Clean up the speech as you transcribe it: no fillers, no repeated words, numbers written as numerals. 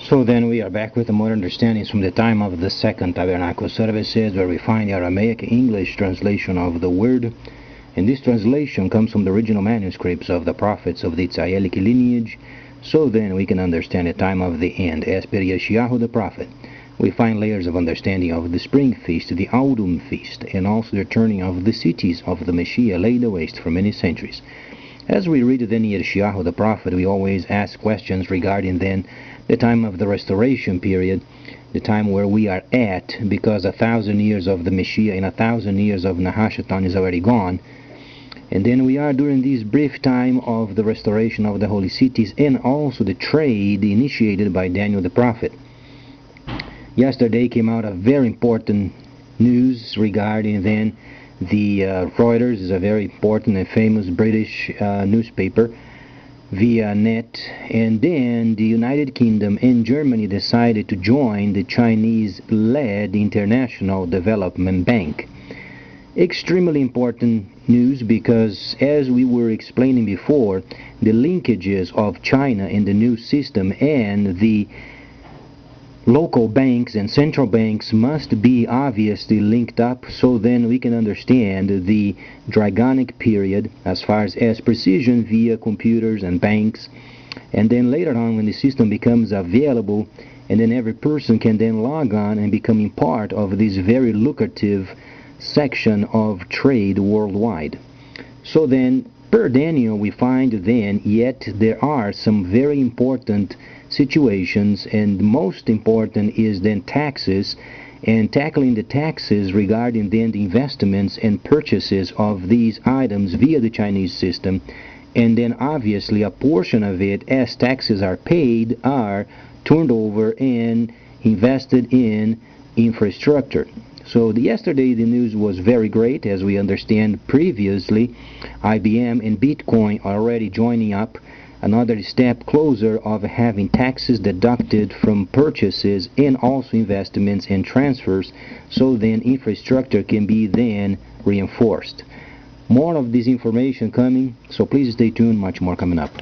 So then we are back with more understandings from the time of the Second Tabernacle Services, where we find the Aramaic English translation of the word. And this translation comes from the original manuscripts of the prophets of the Israelic lineage. So then we can understand the time of the end. As per Yeshayahu the prophet, we find layers of understanding of the spring feast, the autumn feast, and also the turning of the cities of the Messiah laid waste for many centuries. As we read then Yeshayahu the prophet, we always ask questions regarding then the time of the restoration period, the time where we are at, because 1,000 years of the Messiah and 1,000 years of Nahashatan is already gone. And then we are during this brief time of the restoration of the holy cities and also the trade initiated by Daniel the prophet. Yesterday came out a very important news regarding then the Reuters is a very important and famous British newspaper via net, and then the United Kingdom and Germany decided to join the Chinese-led International Development Bank. Extremely important news because, as we were explaining before, the linkages of China in the new system and the local banks and central banks must be obviously linked up, so then we can understand the Dragonic period as far as precision via computers and banks. And then later on, when the system becomes available, and then every person can then log on and becoming part of this very lucrative section of trade worldwide. So then, per Daniel, we find then yet there are some very important situations, and most important is then taxes, and tackling the taxes regarding then the investments and purchases of these items via the Chinese system, and then obviously a portion of it, as taxes are paid, are turned over and invested in infrastructure. So yesterday the news was very great. As we understand previously, IBM and Bitcoin are already joining up, another step closer of having taxes deducted from purchases and also investments and transfers, so then infrastructure can be then reinforced. More of this information coming, so please stay tuned, much more coming up.